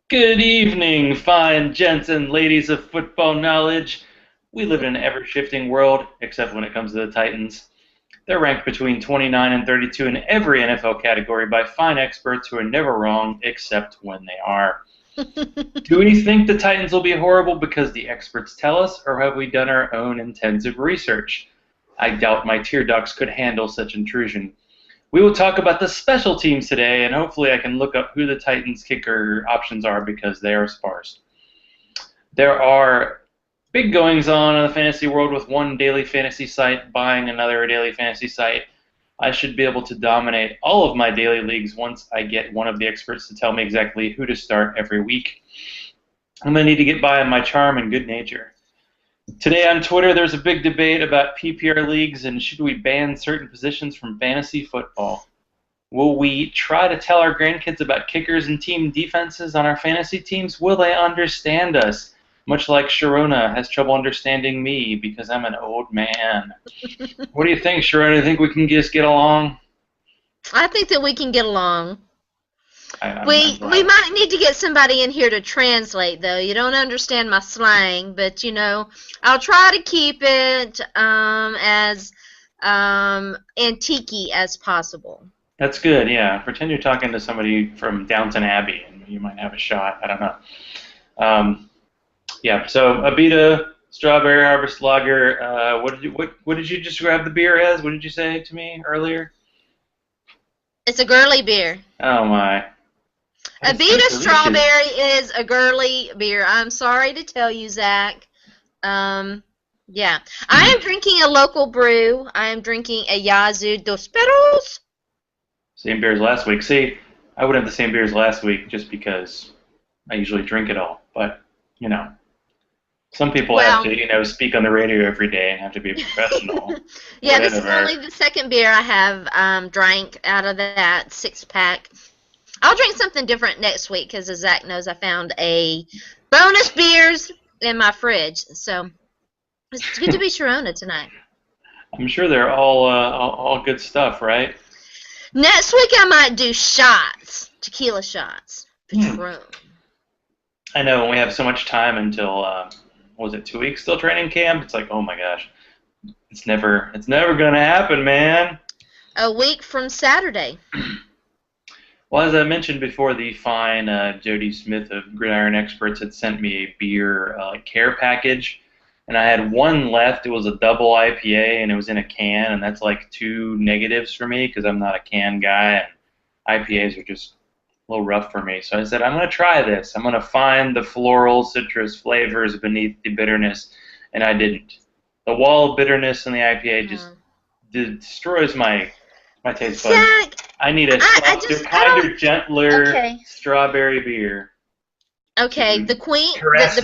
Good evening, fine gents and ladies of football knowledge. We live in an ever-shifting world, except when it comes to the Titans. They're ranked between 29 and 32 in every NFL category by fine experts who are never wrong, except when they are. Do we think the Titans will be horrible because the experts tell us, or have we done our own intensive research? I doubt my tear ducts could handle such intrusion. We will talk about the special teams today, and hopefully I can look up who the Titans kicker options are because they are sparse. There are big goings on in the fantasy world with one daily fantasy site buying another daily fantasy site. I should be able to dominate all of my daily leagues once I get one of the experts to tell me exactly who to start every week. I'm going to need to get by on my charm and good nature. Today on Twitter, there's a big debate about PPR leagues and should we ban certain positions from fantasy football. Will we try to tell our grandkids about kickers and team defenses on our fantasy teams? Will they understand us? Much like Sharona has trouble understanding me because I'm an old man. What do you think, Sharona? Do you think we can just get along? I think that we can get along. I'm We glad. might need to get somebody in here to translate, though. You don't understand my slang, but I'll try to keep it as antique as possible. That's good, yeah. Pretend you're talking to somebody from Downton Abbey and you might have a shot. I don't know. Yeah, so Abita Strawberry Harvest Lager. What did you describe the beer as? What did you say to me earlier? It's a girly beer. Oh my! It's so Abita delicious. Strawberry is a girly beer. I'm sorry to tell you, Zach. Yeah. I am drinking a local brew. I am drinking a Yazoo Dos Perros. Same beer as last week. See, I wouldn't have the same beer as last week just because I usually drink it all. But some people have Well, to speak on the radio every day and have to be professional. yeah, this is Whatever. only the second beer I have drank out of that 6-pack. I'll drink something different next week because, as Zach knows, I found a bonus beers in my fridge. So it's good to be Sharona tonight. I'm sure they're all good stuff, right? Next week I might do shots, tequila shots, Hmm. Patron. I know when we have so much time until what was it, 2 weeks till training camp? It's like, oh my gosh, it's never gonna happen, man. A week from Saturday. Well, as I mentioned before, the fine Jody Smith of Gridiron Experts had sent me a beer care package, and I had one left. It was a double IPA, and it was in a can, and that's like two negatives for me because I'm not a can guy, and IPAs are just a little rough for me. So I said, I'm going to try this. I'm going to find the floral citrus flavors beneath the bitterness, and I didn't. The wall of bitterness in the IPA just destroys my taste buds. Zach, I need a I softer, just, I kinder, don't, gentler okay. strawberry beer. Okay, to the queen, caress.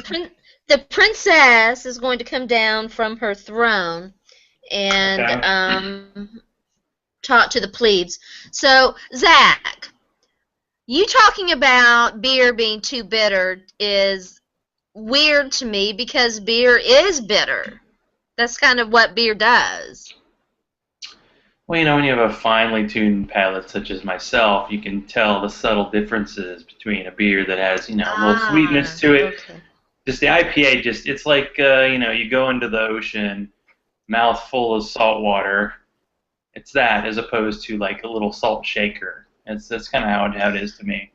the princess is going to come down from her throne and Okay. talk to the plebes. So, Zach, you talking about beer being too bitter is weird to me because beer is bitter. That's kind of what beer does. Well, when you have a finely tuned palate such as myself, you can tell the subtle differences between a beer that has, a little sweetness to it. Okay. Just the IPA, it's like, you go into the ocean, mouth full of salt water. It's that as opposed to like a little salt shaker. That's kind of how it is to me.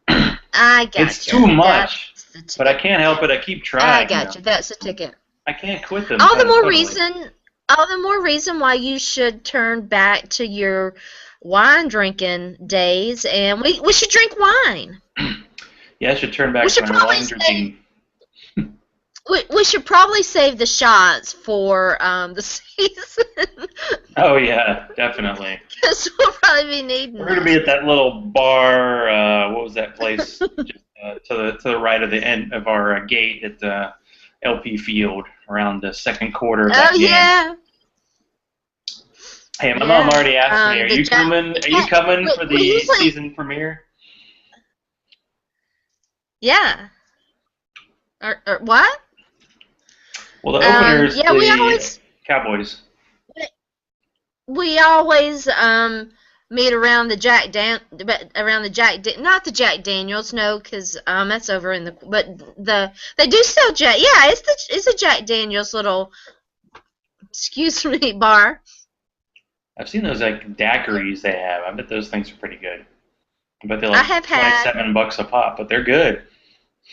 I got It's you. too much, That's the but I ticket. can't help it. I keep I trying. got you. That's the ticket. I can't quit them. All the more Totally. reason, all the more reason why you should turn back to your wine drinking days, and we should drink wine. Yeah, I should turn back We to should my probably wine drinking. we should probably save the shots for the season Oh yeah, definitely. because we'll probably be needing We're gonna be them. at that little bar. What was that place? Just to the right of the end of our gate at the LP Field around the second quarter of that Oh game. yeah, Hey, my mom yeah. already asked me, "Are The you Jack. coming? Are you coming for We the usually, season premiere?" yeah. Or what? Well, the opener's Yeah, the Cowboys. we always meet around the not the Jack Daniels, no, because that's over in they do sell it's a Jack Daniels little, excuse me, bar. I've seen those like daiquiris they have. I bet those things are pretty good. I bet they're I like have had $27 a pop, but they're good.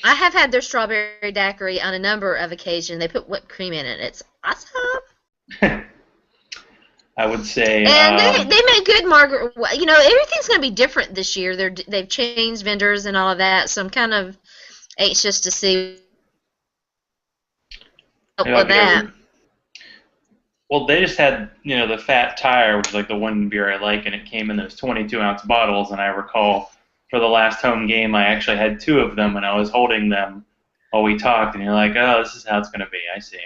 I have had their strawberry daiquiri on a number of occasions. They put whipped cream in it. It's awesome. I would say, And they make good margarita. Everything's going to be different this year. They've changed vendors and all of that, so I'm kind of anxious to see maybe I'll with get that. over. Well, they just had, the Fat Tire, which is like the one beer I like, and it came in those 22-ounce bottles. And I recall for the last home game, I actually had 2 of them, and I was holding them while we talked. And you're like, oh, this is how it's going to be. I see.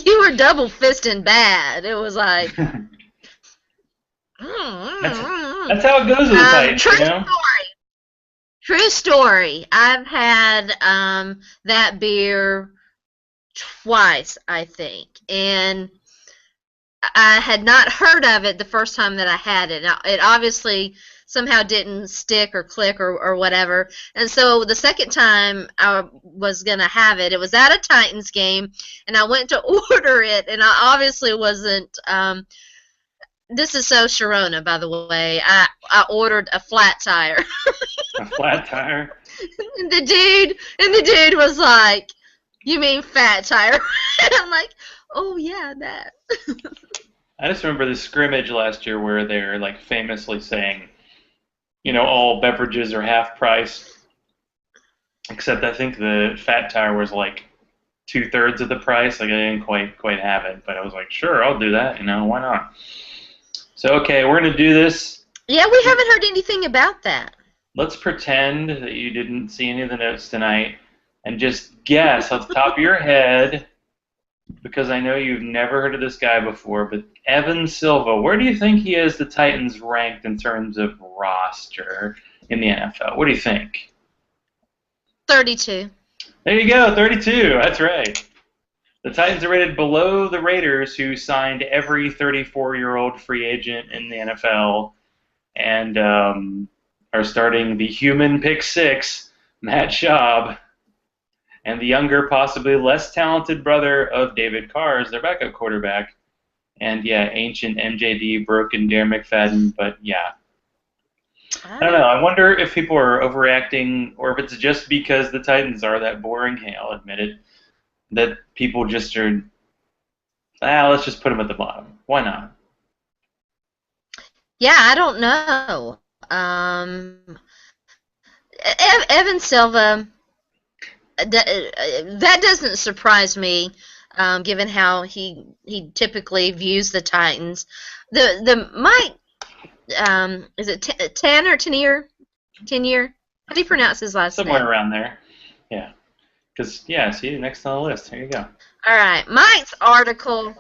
You were double fisting bad. It was like. That's how it goes with the Titans, True story. True story. I've had that beer twice, I think, and I had not heard of it the first time that I had it. Now, it obviously somehow didn't stick or click or whatever. And so the second time I was going to have it, it was at a Titans game, and I went to order it, and I obviously wasn't this is so Sharona, by the way. I ordered a flat tire. A flat tire? And the dude was like, "You mean fat tire?" And I'm like, "Oh yeah, that." I just remember the scrimmage last year where they're like famously saying, all beverages are half price, except I think the Fat Tire was like 2/3 of the price. Like I didn't quite have it, but I was like, sure, I'll do that. Why not? So okay, we're gonna do this. Yeah, we haven't heard anything about that. Let's pretend that you didn't see any of the notes tonight, and just guess off the top of your head, because I know you've never heard of this guy before, but Evan Silva, where do you think he is the Titans ranked in terms of roster in the NFL? What do you think? 32. There you go, 32. That's right. The Titans are rated below the Raiders, who signed every 34-year-old free agent in the NFL and are starting the human pick 6, Matt Schaub, and the younger, possibly less talented brother of David Carr as their backup quarterback. And, yeah, ancient MJD, broken Darren McFadden, but, yeah. I don't know. I wonder if people are overreacting or if it's just because the Titans are that boring. Hey, I'll admit it. That people just are, let's just put them at the bottom. Why not? Yeah, I don't know. Evan Silva, that doesn't surprise me, given how he typically views the Titans. The Mike, is it Tanier? How do you pronounce his last name? Somewhere around there. Yeah. Because, see, next on the list. Here you go. All right. Mike's article.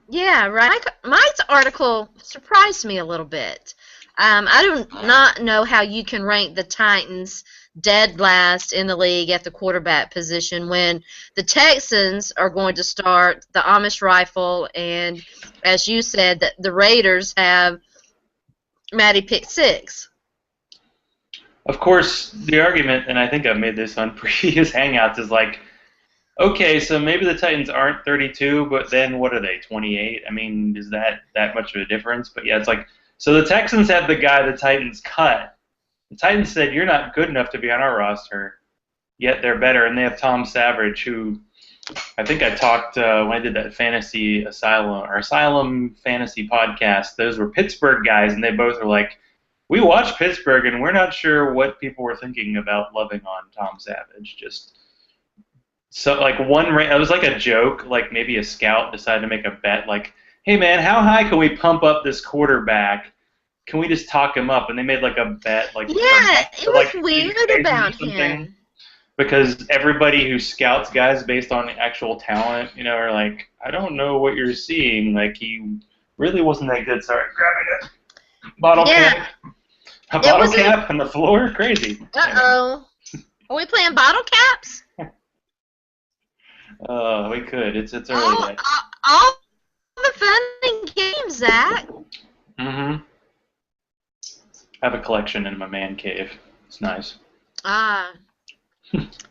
Yeah, right. Mike's article surprised me a little bit. I do not know how you can rank the Titans dead last in the league at the quarterback position when the Texans are going to start the Amish rifle, and as you said, that the Raiders have Matty pick 6. Of course, the argument, and I think I've made this on previous Hangouts, is like, okay, so maybe the Titans aren't 32, but then what are they, 28? I mean, is that much of a difference? But yeah, it's like, so the Texans have the guy the Titans cut. The Titans said, you're not good enough to be on our roster, yet they're better. And they have Tom Savage, who I think I talked when I did that Fantasy Asylum Fantasy podcast. Those were Pittsburgh guys, and they both were like, we watched Pittsburgh, and we're not sure what people were thinking about loving on Tom Savage. Just so, like, it was like a joke, like maybe a scout decided to make a bet, like, hey, man, how high can we pump up this quarterback? Can we just talk him up? And they made, like, a bet. Like, yeah, it was weird about him. Because everybody who scouts guys based on actual talent, are like, I don't know what you're seeing. Like, he really wasn't that good. Sorry, grabbing it. Bottle cap. A bottle cap on the floor? Crazy. Uh-oh. Are we playing bottle caps? We could. It's early yet. All the fun and games, Zach. Mm-hmm. I have a collection in my man cave. It's nice. Ah,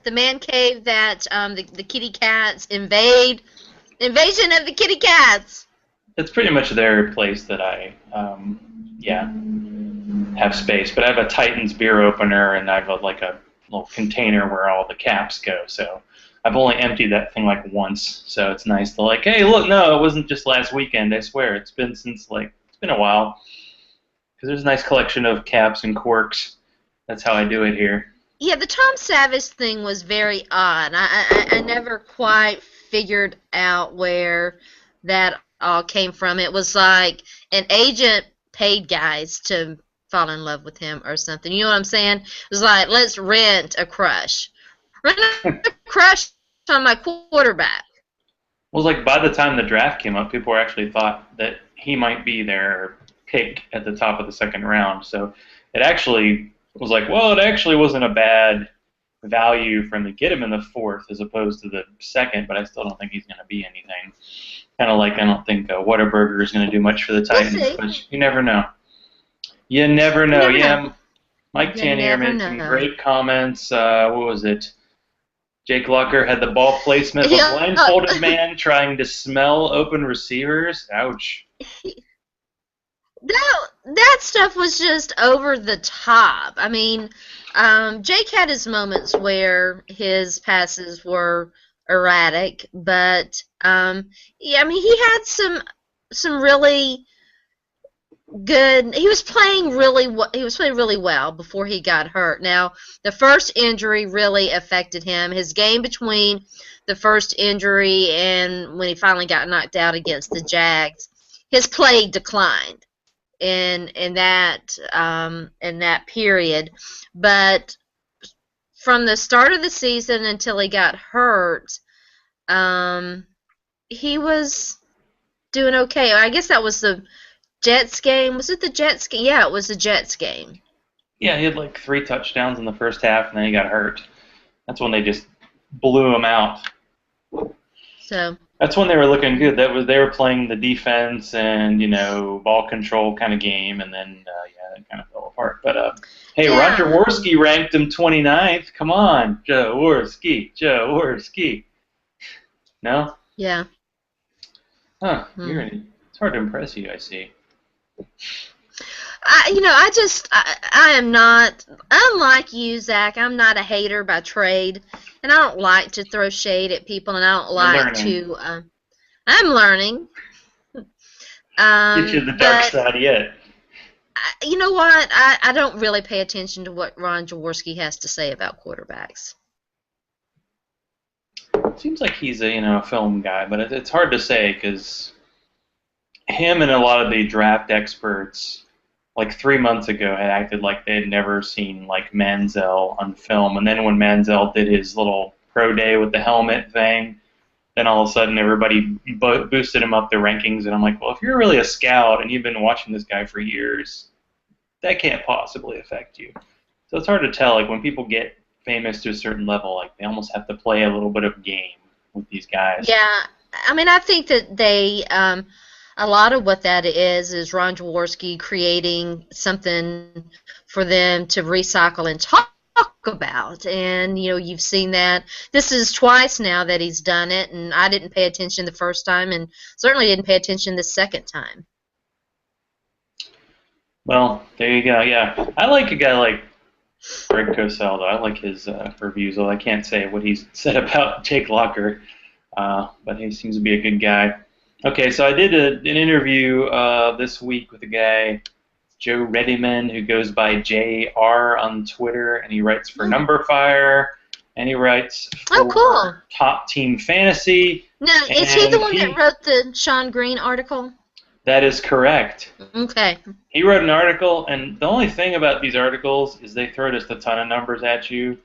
the man cave that the kitty cats invasion of the kitty cats. It's pretty much their place that I, yeah, have space. But I have a Titans beer opener, and I have like a little container where all the caps go. So I've only emptied that thing like once. So it's nice to like, hey, look, no, it wasn't just last weekend. I swear, it's been since like it's been a while. Because there's a nice collection of caps and corks. That's how I do it here. Yeah, the Tom Savage thing was very odd. I never quite figured out where that all came from. It was like an agent paid guys to fall in love with him or something. You know what I'm saying? It was like, let's rent a crush. Rent a crush on my quarterback. Well, like by the time the draft came up, people actually thought that he might be their pick at the top of the second round. So it actually was like, well, it actually wasn't a bad value for him to get him in the fourth as opposed to the second, but I still don't think he's going to be anything. Kind of like I don't think Whataburger is going to do much for the Titans, but you never know. You never know. You never Yeah, know. Mike You Tanier never made some know. great comments. What was it? Jake Locker had the ball placement of a Yeah. blindfolded man trying to smell open receivers. Ouch. That stuff was just over the top. I mean, Jake had his moments where his passes were erratic, but yeah, I mean, he had some really good. He was playing really well before he got hurt. Now, the first injury really affected him. His game between the first injury and when he finally got knocked out against the Jags, his play declined in that period. But from the start of the season until he got hurt, he was doing okay. I guess that was the Jets game. Was it the Jets game? Yeah, it was the Jets game. Yeah, he had like 3 touchdowns in the first half, and then he got hurt. That's when they just blew him out. So That's when they were looking good. They were playing the defense and ball control kind of game, and then yeah, it kind of fell apart. But hey, yeah, Roger Worski ranked him 29th. Come on, Joe Worski. No? yeah. Huh? It's hard to impress you, I see. I am not, unlike you, Zach, I'm not a hater by trade, and I don't like to throw shade at people, and I don't You're like learning. to, I'm learning. Get you the dark But side yet. you know what? I don't really pay attention to what Ron Jaworski has to say about quarterbacks. Seems like he's a film guy, but it's hard to say because him and a lot of the draft experts, like 3 months ago, had acted like they had never seen like Manziel on film, and then when Manziel did his little pro day with the helmet thing, then all of a sudden everybody boosted him up their rankings, and I'm like, well, if you're really a scout and you've been watching this guy for years, that can't possibly affect you. So it's hard to tell. Like when people get famous to a certain level, like they almost have to play a little bit of game with these guys. Yeah, I mean, I think that a lot of what that is Ron Jaworski creating something for them to recycle and talk about. And, you've seen that. This is twice now that he's done it, and I didn't pay attention the first time and certainly didn't pay attention the second time. Well, there you go. Yeah, I like a guy like Greg Cosell, though. I like his reviews, although I can't say what he's said about Jake Locker, but he seems to be a good guy. Okay, so I did an interview this week with a guy, Joe Reddyman, who goes by JR on Twitter, and he writes for Numberfire, and he writes for cool. Top Team Fantasy. Now, is he the one that wrote the Sean Green article? That is correct. Okay. He wrote an article, and the only thing about these articles is they throw just a ton of numbers at you.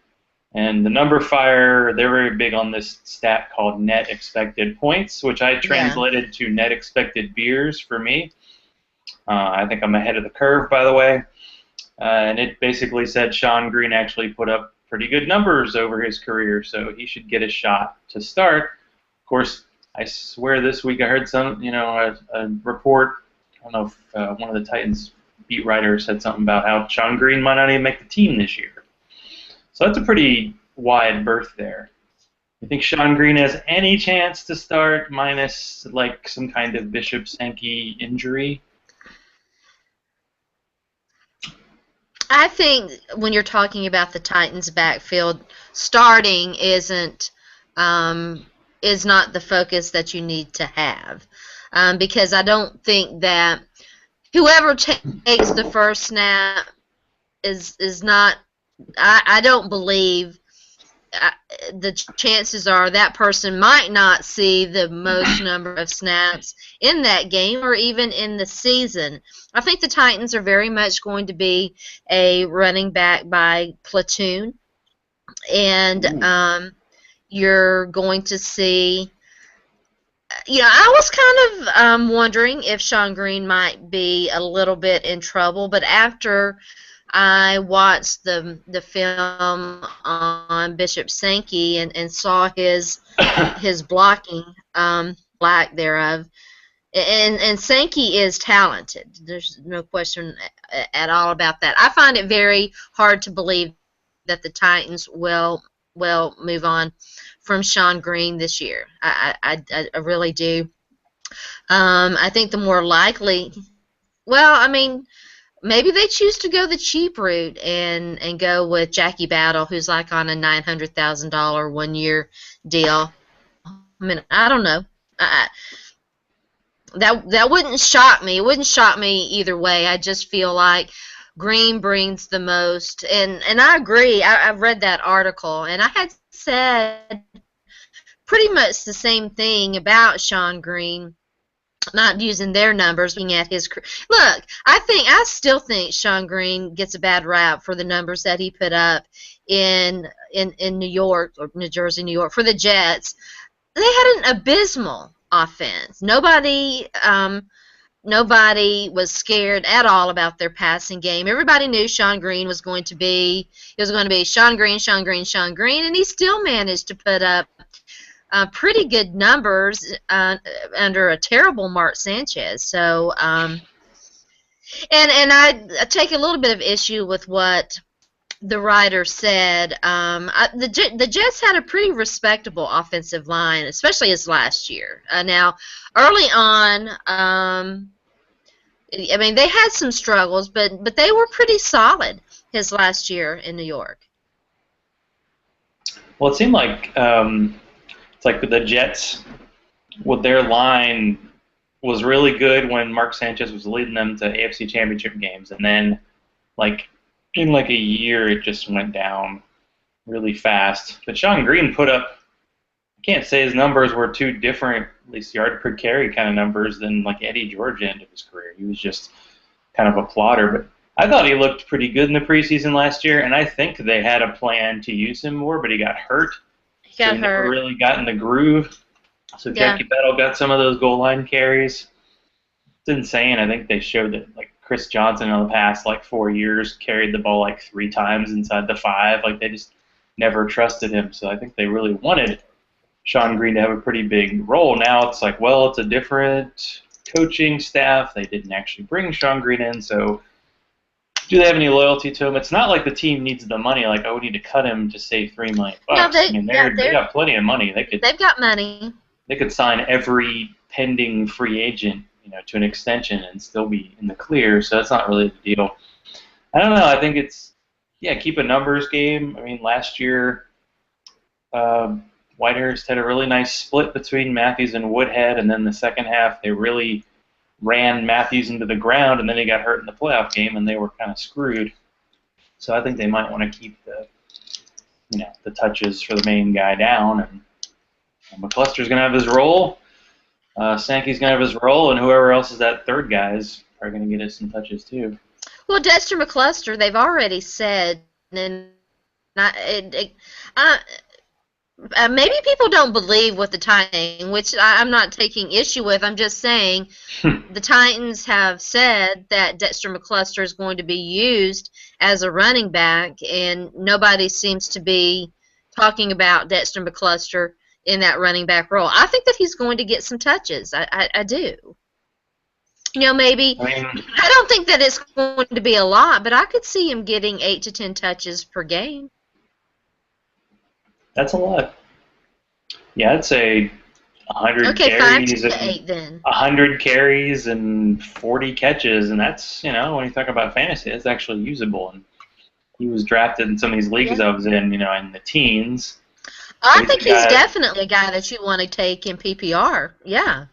And the Numberfire, they're very big on this stat called net expected points, which I translated to net expected beers for me. I think I'm ahead of the curve, by the way. And it basically said Sean Green actually put up pretty good numbers over his career, so he should get a shot to start. Of course, I swear this week I heard a report. I don't know if one of the Titans beat writer said something about how Sean Green might not even make the team this year. So that's a pretty wide berth there. You think Sean Green has any chance to start minus like some kind of Bishop Sankey injury? I think when you're talking about the Titans' backfield, starting is not the focus that you need to have, because I don't think that whoever takes the first snap is not. I don't believe. The chances are that person might not see the most number of snaps in that game or even in the season. I think the Titans are very much going to be a running back by platoon, and you're going to see. I was kind of wondering if Sean Green might be a little bit in trouble, but after I watched the film on Bishop Sankey and saw his blocking, lack thereof, and Sankey is talented. There's no question at all about that. I find it very hard to believe that the Titans will move on from Sean Green this year. I really do. I think the more likely, maybe they choose to go the cheap route and go with Jackie Battle, who's like on a $900,000 1-year deal. I don't know. That wouldn't shock me. It wouldn't shock me either way. I just feel like Green brings the most, and I agree. I've read that article, and I had said pretty much the same thing about Sean Green. Not using their numbers, looking at his look. I still think Sean Green gets a bad rap for the numbers that he put up in New York or New Jersey, New York for the Jets. They had an abysmal offense. Nobody was scared at all about their passing game. Everybody knew Sean Green was going to be Sean Green, Sean Green, Sean Green, and he still managed to put up pretty good numbers under a terrible Mark Sanchez. So, and I take a little bit of issue with what the writer said. The Jets had a pretty respectable offensive line, especially as last year. Now, early on, they had some struggles, but they were pretty solid his last year in New York. Well, it seemed like it's like the Jets, with their line, was really good when Mark Sanchez was leading them to AFC Championship games, and then, in a year, it just went down really fast. But Sean Green put up, I can't say his numbers were too different, at least yard per carry kind of numbers, than Eddie George end of his career. He was just kind of a plotter, but I thought he looked pretty good in the preseason last year, and I think they had a plan to use him more, but he got hurt. He never really got in the groove. So Jackie Battle got some of those goal line carries. It's insane. I think they showed that Chris Johnson in the past 4 years carried the ball 3 times inside the 5. They just never trusted him. So I think they really wanted Sean Green to have a pretty big role. Now it's it's a different coaching staff. They didn't actually bring Sean Green in, so do they have any loyalty to him? It's not like the team needs the money. We need to cut him to save $3 million. No, they got plenty of money. They've got money. They could sign every pending free agent, to an extension and still be in the clear. So that's not really the deal. I don't know. I think it's keep a numbers game. Last year, Whitehurst had a really nice split between Matthews and Woodhead, and then the second half they really ran Matthews into the ground, and then he got hurt in the playoff game, and they were kind of screwed. So I think they might want to keep the touches for the main guy down, and McCluster's going to have his role, Sankey's going to have his role, and whoever else is that third guy is probably going to get us some touches too. Well, Dexter McCluster, they've already said, and maybe people don't believe what the Titans, which I'm not taking issue with. I'm just saying the Titans have said that Dexter McCluster is going to be used as a running back, and nobody seems to be talking about Dexter McCluster in that running back role. I think that he's going to get some touches. I do. Maybe. I mean, I don't think that it's going to be a lot, but I could see him getting 8 to 10 touches per game. that's a lot. Yeah, I'd say 100 Okay, 5 carries to and 8 then. 100 carries and 40 catches, and that's when you talk about fantasy, it's actually usable. And he was drafted in some of these leagues Yeah. I was in, in the teens. So I he's think a he's guy definitely a guy that you want to take in PPR. Yeah.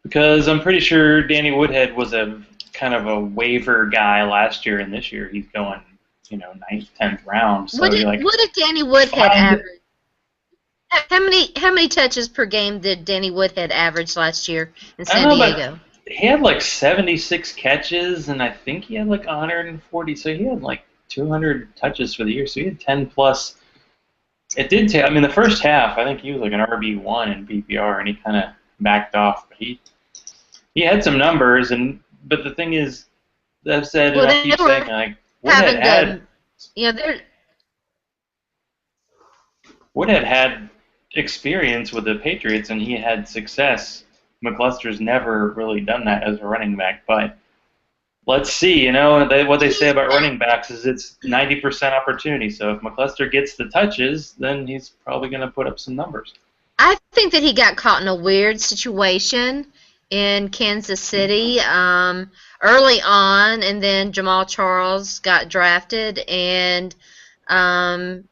because I'm pretty sure Danny Woodhead was a kind of a waiver guy last year, and this year he's going, ninth, 10th round. What So did you're like, what did Danny Woodhead find. average? How many touches per game did Danny Woodhead average last year in I don't San know, but Diego? he had like 76 catches, and I think he had like 140. So he had like 200 touches for the year. So he had 10 plus. It did take. I mean, the first half, I think he was like an RB1 in PPR, and he kind of backed off. But he had some numbers, but the thing is, I've said, and Well, I they keep saying, were like having the, they're Woodhead had experience with the Patriots, and he had success. McCluster's never really done that as a running back, but let's see. What they say about running backs is it's 90% opportunity. So if McCluster gets the touches, then he's probably going to put up some numbers. I think that he got caught in a weird situation in Kansas City early on, and then Jamal Charles got drafted, and um,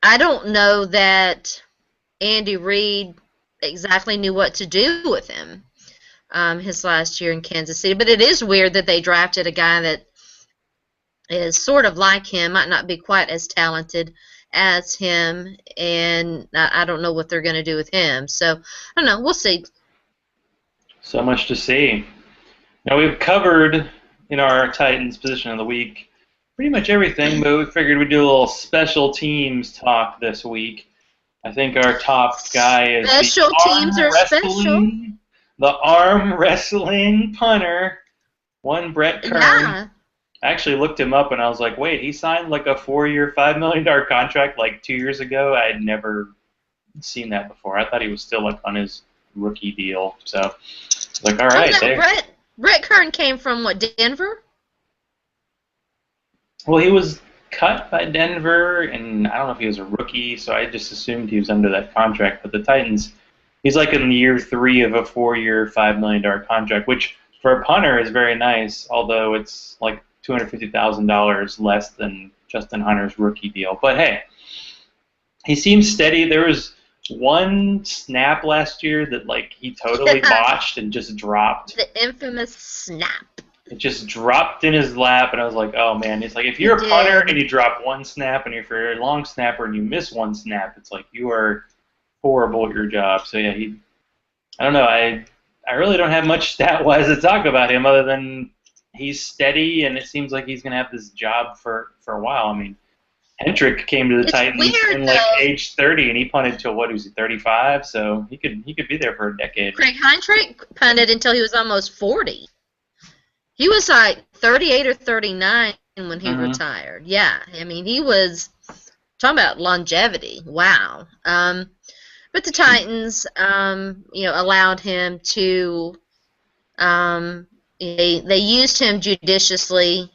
I don't know that Andy Reid exactly knew what to do with him his last year in Kansas City. But it is weird that they drafted a guy that is sort of like him, might not be quite as talented as him, and I don't know what they're going to do with him. So, I don't know. We'll see. So much to see. Now we've covered in our Titans position of the week pretty much everything, but we figured we'd do a little special teams talk this week. I think our top guy is Special teams are special. the arm wrestling punter, one Brett Kern. Yeah. I actually looked him up and I was like, wait, he signed like a 4-year, $5 million contract like 2 years ago. I had never seen that before. I thought he was still like on his rookie deal. So, like, all right, Oh, no, Brett Kern came from what, Denver? Well, he was cut by Denver, and I don't know if he was a rookie, so I just assumed he was under that contract. But the Titans, he's like in year 3 of a 4-year, $5 million contract, which for a punter is very nice, although it's like $250,000 less than Justin Hunter's rookie deal. But hey, he seems steady. There was one snap last year that like he totally botched and just dropped. The infamous snap. It just dropped in his lap, and I was like, oh man. It's like if you're a punter and you drop one snap, and if you're a long snapper and you miss one snap, it's like you are horrible at your job. So yeah, I don't know. I really don't have much stat-wise to talk about him other than he's steady, and it seems like he's going to have this job for a while. I mean, Hendrick came to the Titans in like age 30, and he punted till what was he, 35? So he could be there for a decade. Craig Hendrick punted until he was almost 40. He was like 38 or 39 when he retired. Yeah, I mean he was talking about longevity. Wow. But the Titans, allowed him to. They used him judiciously,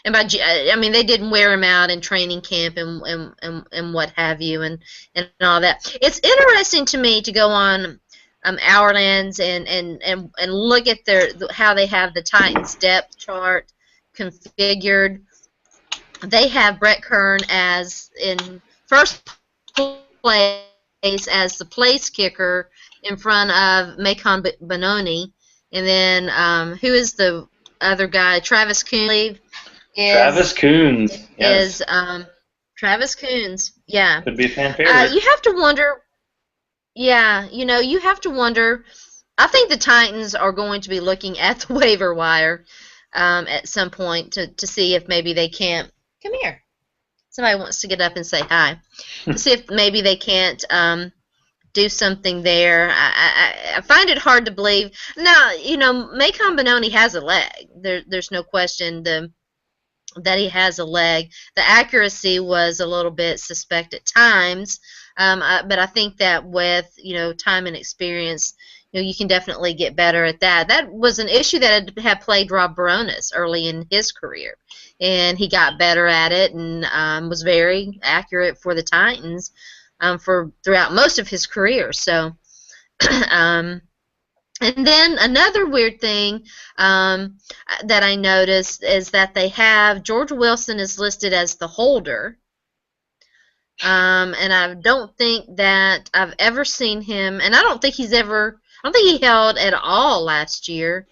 and they didn't wear him out in training camp and what have you, and all that. It's interesting to me to go on Hourlands and look at how they have the Titans depth chart configured. They have Brett Kern as in first place as the place kicker in front of Macon Benoni. And then who is the other guy? Travis Coons. Travis Coons. Yes. Travis Coons. Yeah. Could be a fan favorite. You have to wonder. Yeah, you have to wonder. I think the Titans are going to be looking at the waiver wire at some point to see if maybe they can't. Come here. Somebody wants to get up and say hi. To see if maybe they can't do something there. I find it hard to believe. Now, Macon Benoni has a leg. There's no question that he has a leg. The accuracy was a little bit suspect at times, but I think that with time and experience, you can definitely get better at that. That was an issue that had plagued Rob Baronis early in his career, and he got better at it and was very accurate for the Titans for throughout most of his career. So, and then another weird thing that I noticed is that they have George Wilson is listed as the holder. And I don't think that I've ever seen him, and I don't think he held at all last year.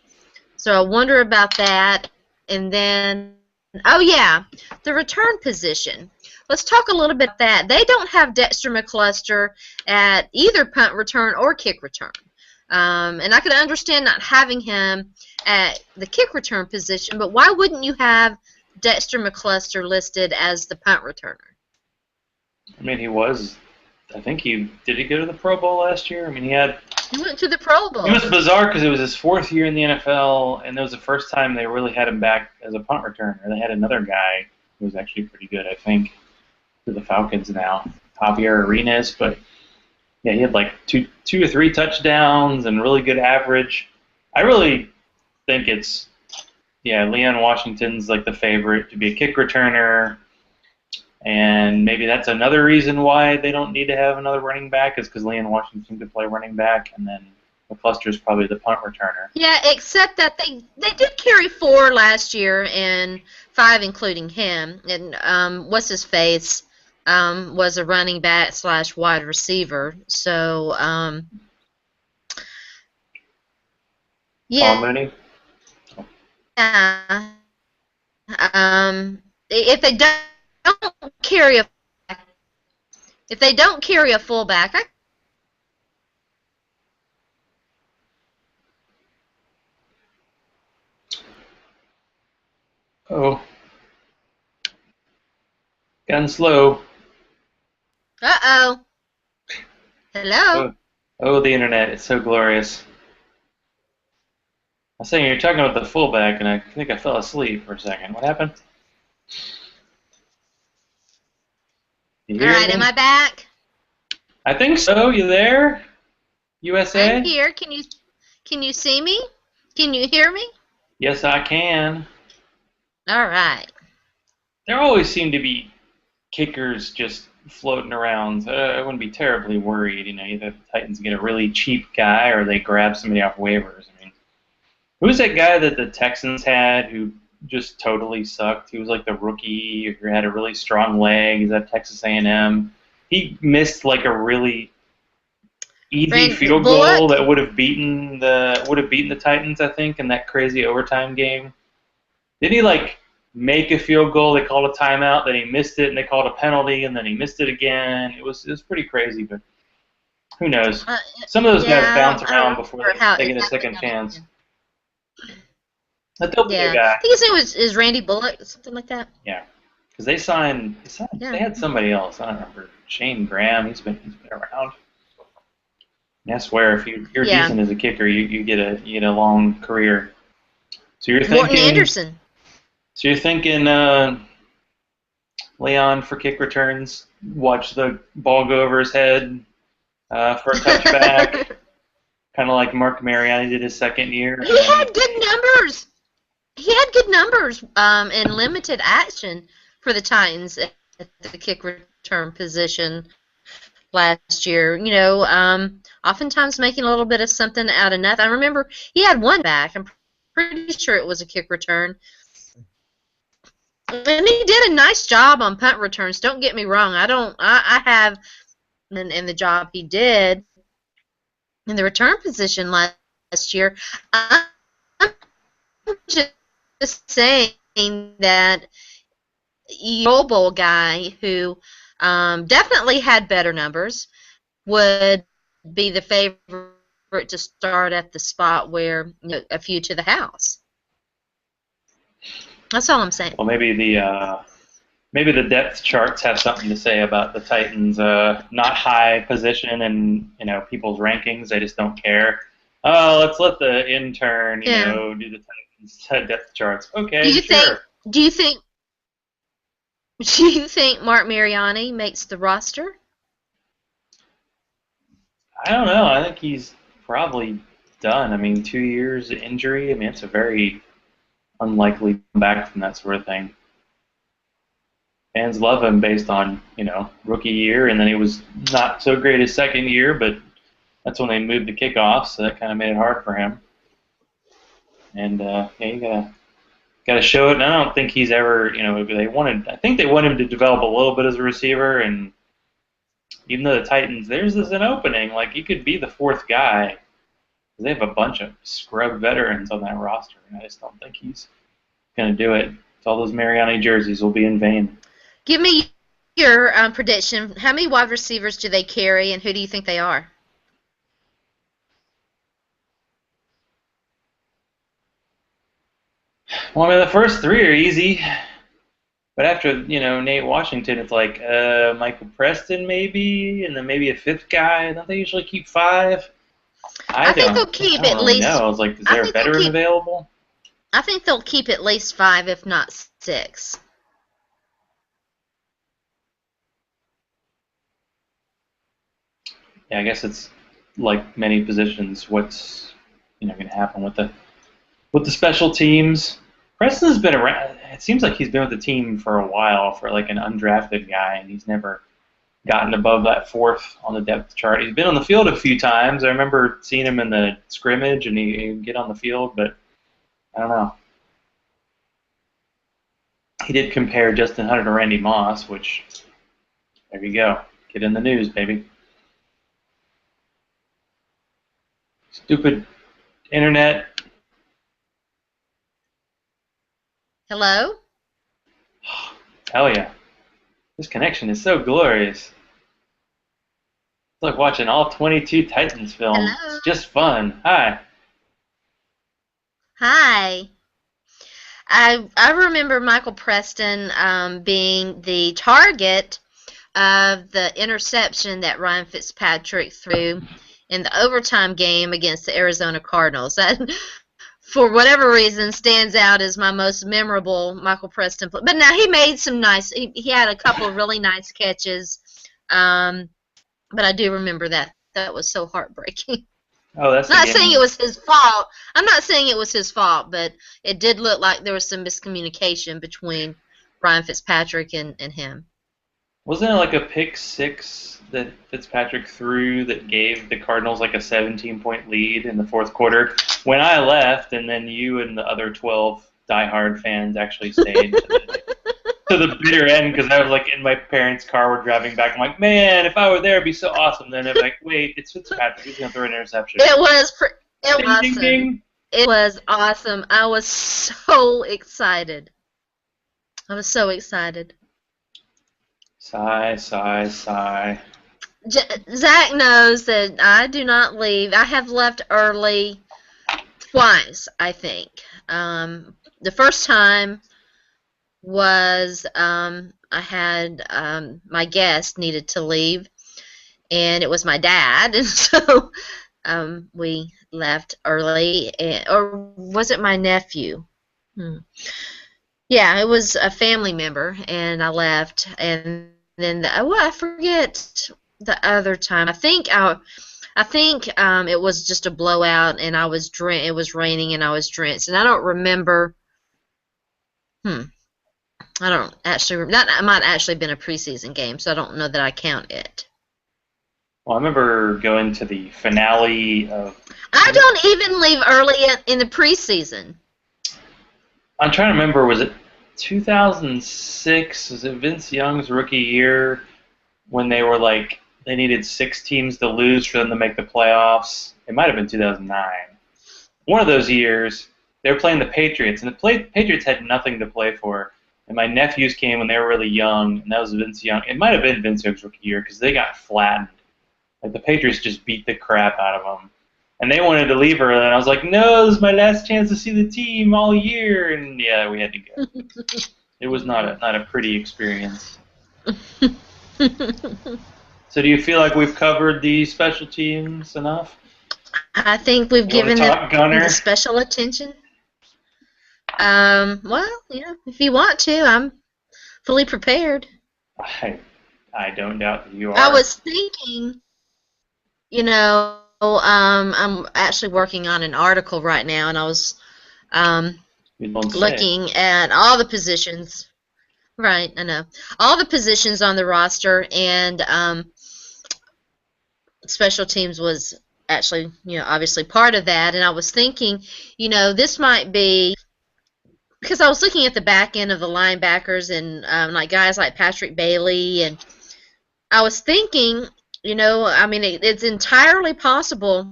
So I wonder about that. And then, oh yeah, the return position. Let's talk a little bit about that. They don't have Dexter McCluster at either punt return or kick return. And I could understand not having him at the kick return position, but why wouldn't you have Dexter McCluster listed as the punt returner? I mean, I think did he go to the Pro Bowl last year? I mean, he went to the Pro Bowl. It was bizarre because it was his 4th year in the NFL, and it was the first time they really had him back as a punt returner. They had another guy who was actually pretty good, I think, for the Falcons now, Javier Arenas. But yeah, he had like two or three touchdowns and really good average. I really think Leon Washington's like the favorite to be a kick returner. And maybe that's another reason why they don't need to have another running back is because Leon Washington could play running back, and then McCluster is probably the punt returner. Yeah, except that they did carry 4 last year and 5 including him. And what's his face was a running back / wide receiver. So yeah. Paul Mooney. Yeah. If they don't carry a fullback, Oh, gotten slow. Uh-oh. Hello? Oh, the internet is so glorious. I was saying you're talking about the fullback, and I think I fell asleep for a second. What happened? All right, am I back? I think so. You there? USA? I'm here. Can you see me? Can you hear me? Yes, I can. All right. There always seem to be kickers just floating around. I wouldn't be terribly worried. Either the Titans get a really cheap guy or they grab somebody off waivers. I mean, who was that guy that the Texans had who just totally sucked? He was like the rookie who had a really strong leg. He's at Texas A&M. He missed like a really easy field goal that would have beaten the Titans, I think, in that crazy overtime game. Didn't he like make a field goal? They called a timeout, then he missed it, and they called a penalty, and then he missed it again. It was pretty crazy, but who knows? Some of those guys bounce around before they get a second chance. But they'll be a guy. I think his name is Randy Bullock, something like that. Yeah, because they had somebody else. I don't remember. Shane Graham. He's been around. And I swear, if you're decent as a kicker, you get a long career. So you're thinking Morton Anderson. So you're thinking Leon for kick returns, watch the ball go over his head for a touchback, kind of like Mark Mariani did his second year. He had good numbers. In limited action for the Titans at the kick return position last year. Oftentimes making a little bit of something out of nothing. I remember he had one back. I'm pretty sure it was a kick return. And he did a nice job on punt returns. Don't get me wrong. I have in the job he did in the return position last year. I'm just saying that Pro Bowl guy who definitely had better numbers would be the favorite to start at the spot where a few to the house. That's all I'm saying. Well, maybe the depth charts have something to say about the Titans' not high position and people's rankings. They just don't care. Let's let the intern do the Titans' depth charts. Okay, sure. Do you think Mark Mariani makes the roster? I don't know. I think he's probably done. I mean, 2 years injury. I mean, it's a very unlikely comeback from that sort of thing. Fans love him based on rookie year, and then he was not so great his second year, but that's when they moved the kickoff, so that kind of made it hard for him. And yeah, you gotta show it. And I don't think he's ever, I think they want him to develop a little bit as a receiver, and even though the Titans, there's an opening, like he could be the fourth guy. They have a bunch of scrub veterans on that roster, and I just don't think he's gonna do it. So all those Mariani jerseys will be in vain. Give me your prediction. How many wide receivers do they carry, and who do you think they are? Well, I mean, the first three are easy, but after Nate Washington, it's like Michael Preston maybe, and then maybe a fifth guy. Don't they usually keep five? I think they'll keep I don't at really least. know. I was like, is there a veteran available? I think they'll keep at least 5, if not 6. Yeah, I guess it's like many positions. What's going to happen with the special teams? Preston's been around. It seems like he's been with the team for a while for like an undrafted guy, and he's never gotten above that fourth on the depth chart. He's been on the field a few times. I remember seeing him in the scrimmage, and he'd get on the field, but I don't know. He did compare Justin Hunter to Randy Moss, which, there you go. Get in the news, baby. Stupid internet. Hello? Hell yeah. This connection is so glorious. It's like watching all 22 Titans films. Hello? It's just fun. Hi. Hi. I remember Michael Preston being the target of the interception that Ryan Fitzpatrick threw in the overtime game against the Arizona Cardinals. That, for whatever reason, stands out as my most memorable Michael Preston play. But now he made some nice. He had a couple of really nice catches. But I do remember that. That was so heartbreaking. Oh, that's not saying it was his fault. I'm not saying it was his fault, but it did look like there was some miscommunication between Ryan Fitzpatrick and him. Wasn't it like a pick six that Fitzpatrick threw that gave the Cardinals like a 17-point lead in the fourth quarter when I left, and then you and the other 12 diehard fans actually stayed to the bitter end because I was like in my parents' car, we're driving back. I'm like, man, if I were there, it'd be so awesome. Then I'm like, wait, it's Fitzpatrick. He's gonna throw an interception. It was awesome. Ding, ding. It was awesome. I was so excited. I was so excited. Sigh, sigh, sigh. Zach knows that I do not leave. I have left early twice, I think. The first time was I had my guest needed to leave, and it was my dad, and so we left early. Or was it my nephew? Yeah, it was a family member, and I left, and then I forget the other time. I think it was just a blowout, and I was it was raining, and I was drenched, and I don't remember. I don't actually. That might actually been a preseason game, so I don't know that I count it. Well, I remember going to the finale of. I don't even leave early in the preseason. I'm trying to remember, was it 2006? Was it Vince Young's rookie year when they were like, they needed 6 teams to lose for them to make the playoffs? It might have been 2009. One of those years, they were playing the Patriots, and the Patriots had nothing to play for. And my nephews came when they were really young, and that was Vince Young. It might have been Vince Young's rookie year because they got flattened. Like the Patriots just beat the crap out of them. And they wanted to leave early, and I was like, no, this is my last chance to see the team all year. And yeah, we had to go. It was not a pretty experience. So do you feel like we've covered the special teams enough? I think we've given them the special attention. Well, yeah, if you want to, I'm fully prepared. I don't doubt that you are. I was thinking, I'm actually working on an article right now, and I was um, You don't say. looking at all the positions. Right, I know. All the positions on the roster, and special teams was actually, obviously part of that. And I was thinking, this might be because I was looking at the back end of the linebackers and like guys like Patrick Bailey, and I was thinking, I mean, it's entirely possible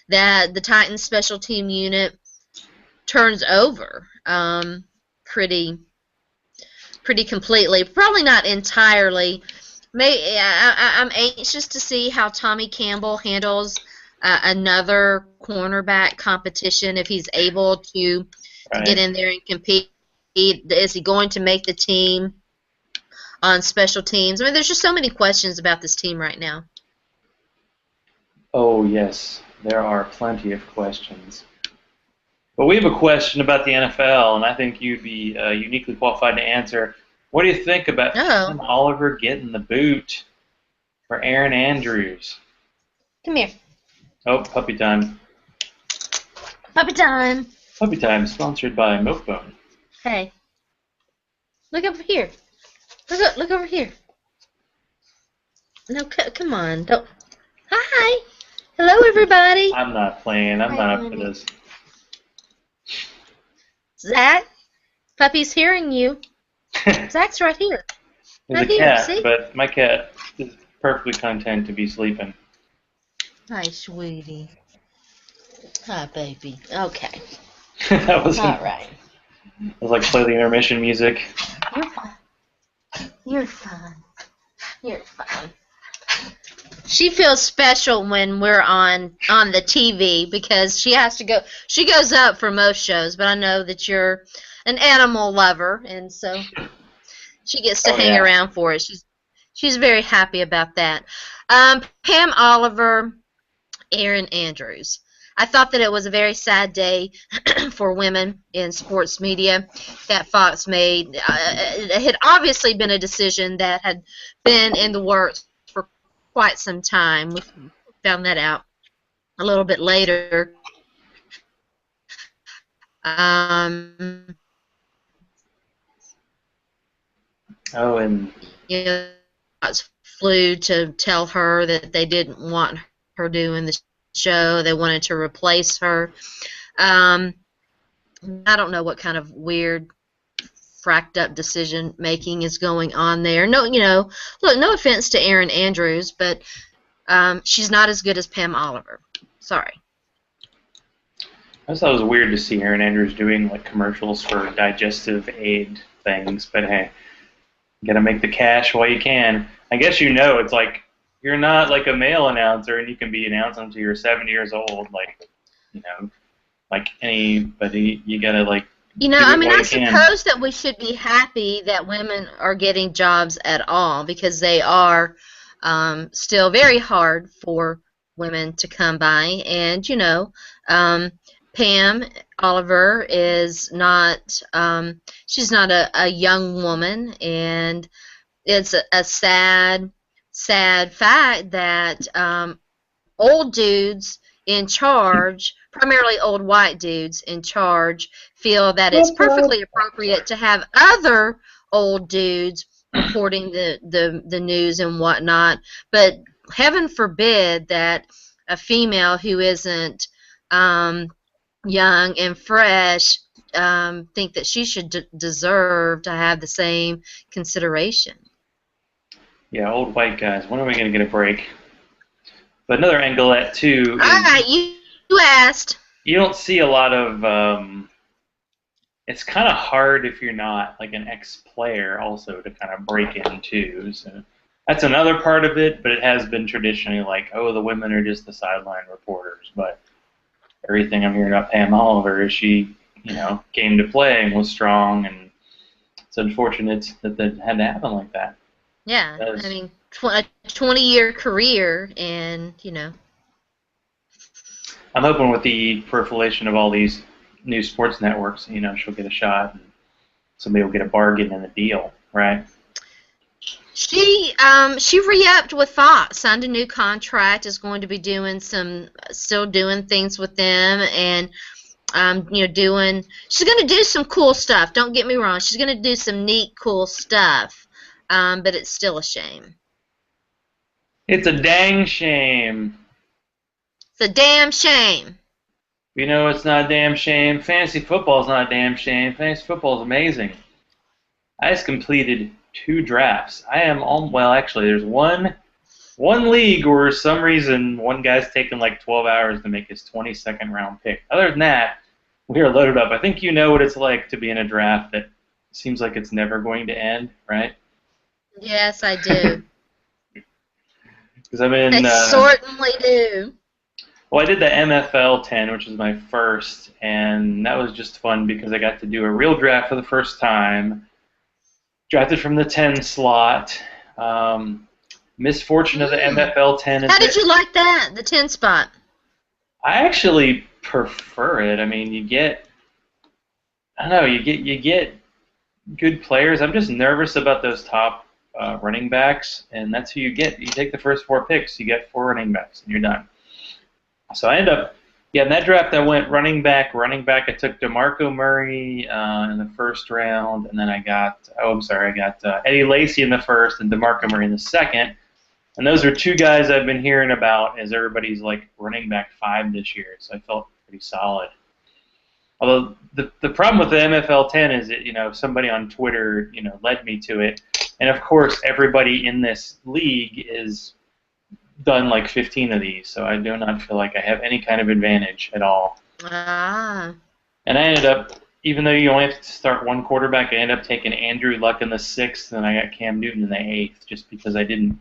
that the Titans special team unit turns over pretty completely. Probably not entirely. I'm anxious to see how Tommy Campbell handles another cornerback competition if he's able to get Right. in there and compete. Is he going to make the team on special teams? I mean, there's just so many questions about this team right now. Oh, yes. There are plenty of questions. But we have a question about the NFL, and I think you'd be uniquely qualified to answer. What do you think about Oh, Tim Oliver getting the boot for Aaron Andrews? come here. Oh, puppy time. Puppy time. Puppy time, sponsored by Milkbone. Hey, look over here. Look over here. No, come on. Don't. Hi. Hello, everybody. I'm not playing. I'm Hi, not up for honey. this. Zach, puppy's hearing you. There's Zach's right here. a Right here, cat, see? but my cat is perfectly content to be sleeping. Hi, sweetie. Hi, baby. Okay. That All right. was like play the intermission music. You're fine. You're fine. You're fine. She feels special when we're on the TV because she has to go. She goes up for most shows, but I know that you're an animal lover, and so she gets to Oh hang yeah. around for it. She's very happy about that. Pam Oliver, Aaron Andrews. I thought that it was a very sad day for women in sports media that Fox made. It had obviously been a decision that had been in the works for quite some time. We found that out a little bit later. Um, Oh, and you know, Fox flew to tell her that they didn't want her doing the show. They wanted to replace her. Um, I don't know what kind of weird, fracked up decision making is going on there. No, look, no offense to Erin Andrews, but she's not as good as Pam Oliver. Sorry. I just thought it was weird to see Aaron Andrews doing like commercials for digestive aid things. But hey, you gotta make the cash while you can. I guess it's like you're not like a male announcer and you can be announcing until you're 7 years old. Like anybody, you gotta like do I it mean, while I you can. suppose that we should be happy that women are getting jobs at all because they are still very hard for women to come by. And, Pam Oliver is not, she's not a young woman, and it's a sad, sad fact that old dudes in charge, primarily old white dudes in charge, feel that it's perfectly appropriate to have other old dudes reporting the news and whatnot. But heaven forbid that a female who isn't young and fresh think that she should deserve to have the same consideration. Yeah, old white guys. When are we gonna get a break? But another angle at too All is right, you asked. you don't see a lot of. It's kind of hard if you're not like an ex-player also to kind of break into. So that's another part of it. But it has been traditionally like, oh, the women are just the sideline reporters. But everything I'm hearing about Pam Oliver is she, came to play and was strong, and it's unfortunate that that had to happen like that. Yeah, I Because mean, a 20-year career, and I'm hoping with the proliferation of all these new sports networks, she'll get a shot and somebody will get a bargain in the deal, right? She re-upped with Fox, signed a new contract, is going to be doing still doing things with them, and she's going to do some cool stuff. Don't get me wrong, she's going to do some neat, cool stuff, but it's still a shame. It's a dang shame. It's a damn shame. You know, it's not a damn shame. Fantasy football is not a damn shame. Fantasy football is amazing. I just completed 2 drafts. I am on. Well, actually, there's one league where some reason one guy's taken like 12 hours to make his 22nd round pick. Other than that, we are loaded up. I think you know what it's like to be in a draft that seems like it's never going to end, right? Yes, I do. Because I'm in. I certainly do. Well, I did the MFL 10, which was my first, and that was just fun because I got to do a real draft for the first time. Drafted from the 10 slot. Misfortune of the MFL 10 is How did you like that, the 10 spot? I actually prefer it. I mean, you get good players. I'm just nervous about those top running backs, and that's who you get. You take the first 4 picks, you get 4 running backs, and you're done. So I ended up, in that draft I went running back. I took DeMarco Murray in the first round, and then I got Eddie Lacy in the first and DeMarco Murray in the second. And those are 2 guys I've been hearing about as everybody's like running back 5 this year, so I felt pretty solid. Although the problem with the MFL 10 is that, somebody on Twitter, led me to it. And of course, everybody in this league is done like 15 of these, so I do not feel like I have any kind of advantage at all. Ah. And I ended up, even though you only have to start 1 quarterback, I ended up taking Andrew Luck in the 6th, and I got Cam Newton in the 8th, just because I didn't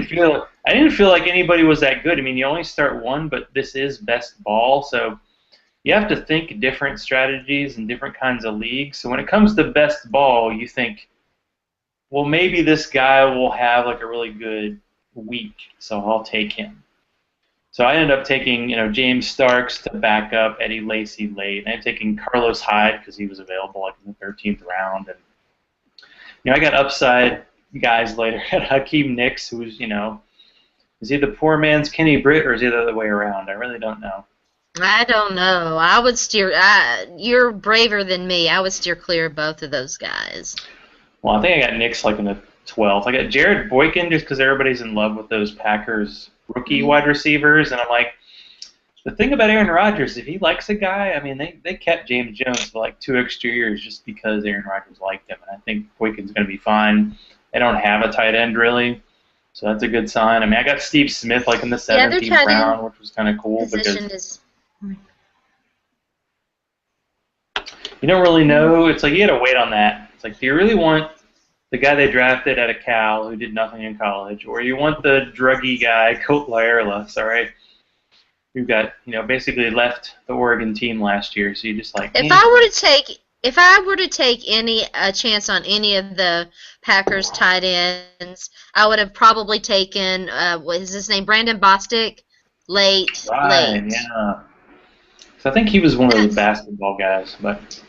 feel like anybody was that good. I mean, you only start 1, but this is best ball, so you have to think different strategies and different kinds of leagues. So when it comes to best ball, you think, well, maybe this guy will have like a really good week, so I'll take him. So I ended up taking, James Starks to back up Eddie Lacy late, and I'm taking Carlos Hyde because he was available like in the 13th round, and I got upside guys later. I had Hakeem Nicks, who's is he the poor man's Kenny Britt or is he the other way around? I really don't know. I don't know. I would steer. You're braver than me. I would steer clear of both of those guys. Well, I think I got Nicks like in the 12th. I got Jared Boykin just because everybody's in love with those Packers rookie wide receivers, and I'm like, the thing about Aaron Rodgers, if he likes a guy, I mean, they kept James Jones for like 2 extra years just because Aaron Rodgers liked him, and I think Boykin's going to be fine. They don't have a tight end really, so that's a good sign. I mean, I got Steve Smith like in the 17th round, which was kind of cool because you don't really know. It's like you got to wait on that. It's like, do you really want the guy they drafted out of Cal who did nothing in college, or you want the druggy guy, Colt Laerla, who got, basically left the Oregon team last year, so you just like... If I were to take a chance on any of the Packers tight ends, I would have probably taken, what is his name, Brandon Bostic, late. Yeah. So I think he was one of the basketball guys, but...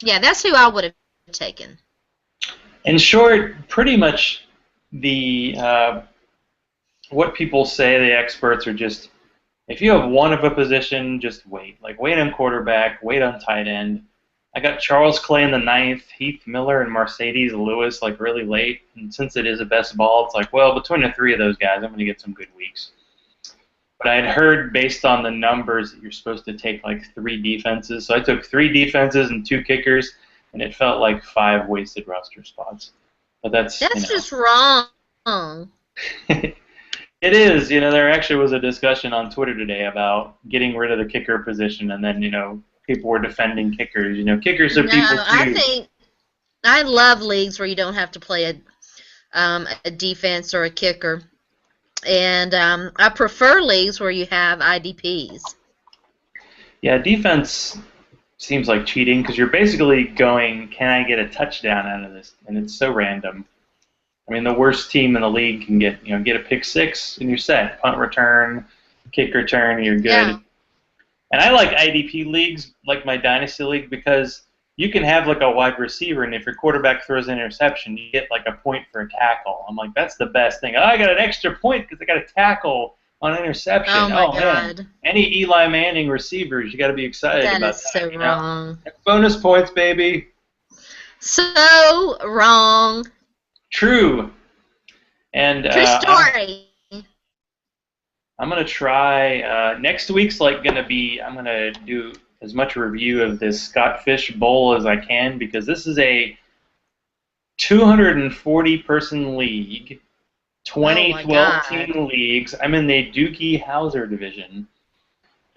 Yeah, that's who I would have taken. In short, pretty much what people say, the experts, are just, if you have one of a position, just wait. Like, wait on quarterback, wait on tight end. I got Charles Clay in the 9th, Heath Miller and Mercedes Lewis, like, really late. And since it is a best ball, it's like, well, between the 3 of those guys, I'm going to get some good weeks. But I had heard, based on the numbers, that you're supposed to take, like, 3 defenses. So I took 3 defenses and 2 kickers, and it felt like 5 wasted roster spots. But that's just wrong. It is. There actually was a discussion on Twitter today about getting rid of the kicker position, and then, people were defending kickers. Kickers are people too. I love leagues where you don't have to play a defense or a kicker. And I prefer leagues where you have IDPs. Yeah, defense seems like cheating because you're basically going, can I get a touchdown out of this? And it's so random. I mean, the worst team in the league can get a pick 6 and you're set. Punt return, kick return, and you're good. Yeah. And I like IDP leagues, like my Dynasty League, because you can have like a wide receiver, and if your quarterback throws an interception, you get like a point for a tackle. I'm like, that's the best thing. Oh, I got an extra point because I got a tackle on Oh interception. my Oh man, God. any Eli Manning receivers, you got to be excited That about is that. so wrong. Bonus points, baby. So wrong. True. And True story. I'm gonna try. Next week's like gonna be. I'm gonna do as much review of this Scott Fish Bowl as I can because this is a 240 person league, Oh 20 my 12 God. team leagues. I'm in the Dookie Howser division.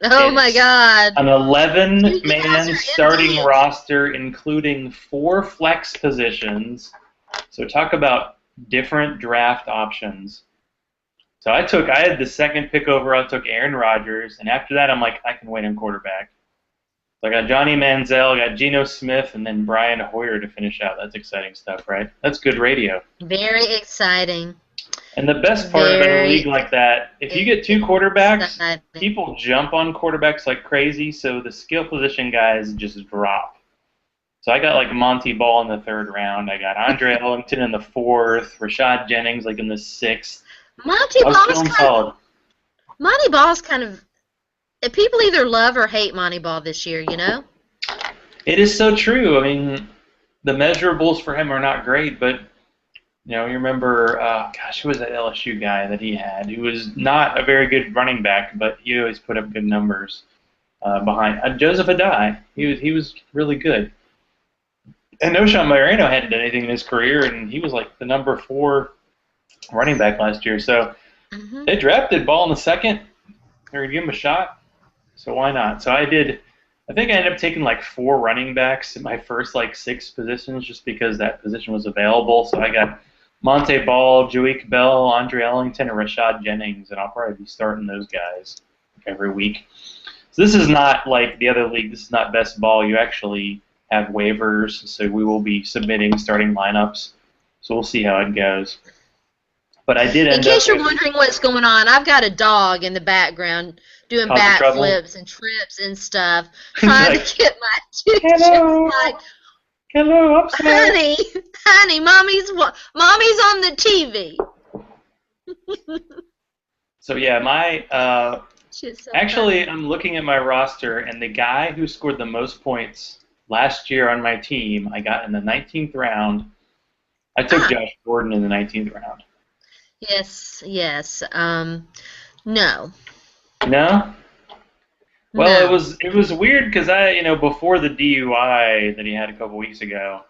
Oh my It's God. an 11 Doogie man Howser starting indeed. roster, including 4 flex positions. So talk about different draft options. So I had the second pick overall. I took Aaron Rodgers, and after that, I'm like, I can wait on quarterback. So I got Johnny Manziel, I got Geno Smith, and then Brian Hoyer to finish out. That's exciting stuff, right? That's good radio. Very exciting. And the best part about a league Very like that, if you get 2 quarterbacks, exciting. people jump on quarterbacks like crazy, so the skill position guys just drop. So I got like Monty Ball in the 3rd round. I got Andre Ellington in the 4th, Rashad Jennings like in the 6th. Monty I was Ball's feeling kind of solid. Monty Ball's kind of people either love or hate Monty Ball this year, you know? It is so true. I mean, the measurables for him are not great, but you remember, gosh, who was that LSU guy that he had? He was not a very good running back, but he always put up good numbers behind Joseph Adai. He was really good. And Noshawn Moreno hadn't done anything in his career, and he was like the number 4 running back last year. So Hmm. they drafted Ball in the 2nd. They're gonna give him a shot. So why not? So I did. I think I ended up taking like 4 running backs in my first like 6 positions just because that position was available. So I got Monte Ball, Jaweik Bell, Andre Ellington, and Rashad Jennings, and I'll probably be starting those guys every week. So this is not like the other league. This is not best ball. You actually have waivers, so we will be submitting starting lineups. So we'll see how it goes. But I did In end up case you're with wondering what's going on, I've got a dog in the background doing causing trouble. backflips and trips and stuff, It's trying like, to get my hello, just like, hello, upstairs. honey, mommy's on the TV. So yeah, my She's so actually, funny. I'm looking at my roster, and the guy who scored the most points last year on my team, I got in the 19th round. I took Ah, Josh Gordon in the 19th round. yes. No, No? Well, it no. was it was weird because before the DUI that he had a couple weeks ago,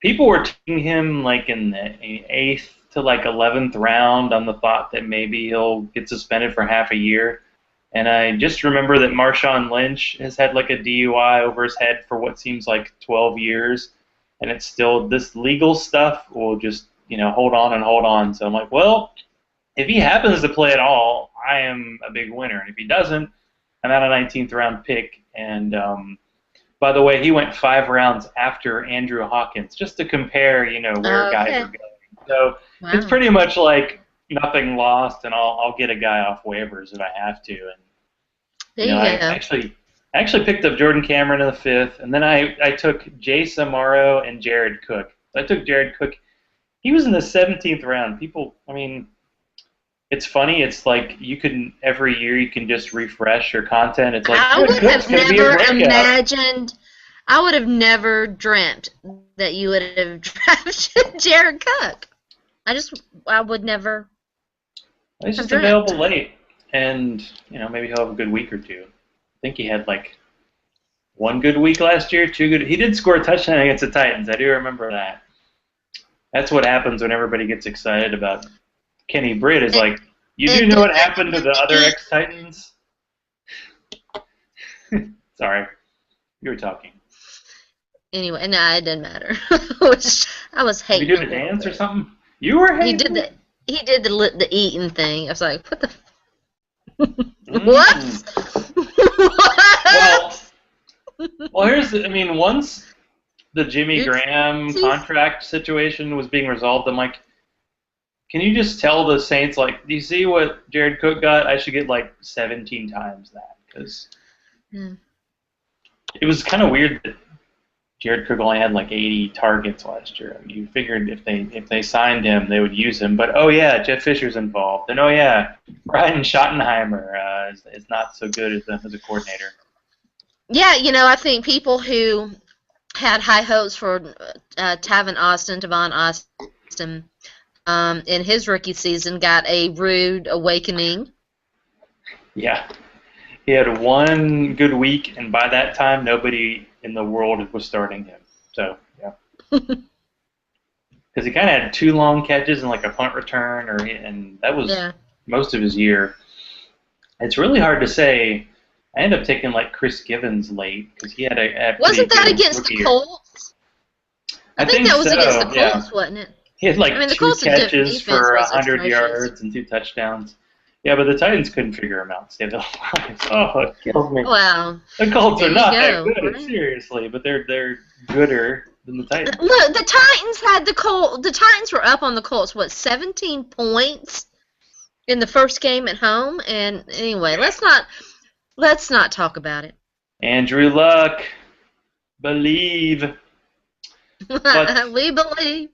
people were taking him like in the 8th to like 11th round on the thought that maybe he'll get suspended for half a year. And I just remember that Marshawn Lynch has had like a DUI over his head for what seems like 12 years, and it's still this legal stuff will just hold on and hold on. So I'm like, well, if he happens to play at all, I am a big winner, and if he doesn't, I'm at a 19th round pick. And by the way, he went 5 rounds after Andrew Hawkins, just to compare, where guys are Okay. going. So it's Wow. pretty much like nothing lost, and I'll get a guy off waivers if I have to. And There I you go. actually picked up Jordan Cameron in the 5th, and then I took Jace Amaro and Jared Cook. So I took Jared Cook. He was in the 17th round. People, I mean, it's funny. It's like every year you can just refresh your content. It's like I Jared would Cook's have going to be a never breakout. imagined, I would have never dreamt that you would have drafted Jared Cook. I would never He's have just dreamt. available late, and maybe he'll have a good week or two. I think he had like 1 good week last year, 2 good. He did score a touchdown against the Titans. I do remember that. That's what happens when everybody gets excited about Kenny Britt. Is like, you do And know didn't what happened to the other he, ex-Titans? Sorry, you were talking. anyway, no, it didn't matter. I was Were you hating a doing a little dance or bit. something? You were He did hating? the eating thing. I was like, what the Mm. whoops? Well, What? once the Jimmy Graham Oopsies. contract situation was being resolved, I'm like, can you just tell the Saints, like, do you see what Jared Cook got? I should get like 17 times that, because Hmm. it was kind of weird that Jared Cook only had like 80 targets last year. I mean, you figured if they signed him, they would use him. But oh yeah, Jeff Fisher's involved, and oh yeah, Brian Schottenheimer is not so good as a coordinator. Yeah, I think people who had high hopes for Tavon Austin, in his rookie season got a rude awakening. Yeah, he had one good week, and by that time, nobody in the world was starting him. So yeah, because he kind of had two long catches and like a punt return, and that was Yeah. most of his year. It's really hard to say. I ended up taking like Chris Givens late because he had a Wasn't pretty that good against rookie the year. Colts? I think that was So, against the yeah. Colts, wasn't it? He had like I mean, the two Colts' catches defense for was 100 atrocious. yards and 2 touchdowns. Yeah, but the Titans couldn't figure him out. Save their lives. Oh, it kills me. Wow. The Colts There are you not that go. good, Right? seriously, but they're gooder than the Titans. Look, the Titans had the Colts. The Titans were up on the Colts, 17 points in the first game at home. And anyway, let's not talk about it. Andrew Luck, believe. But We believe.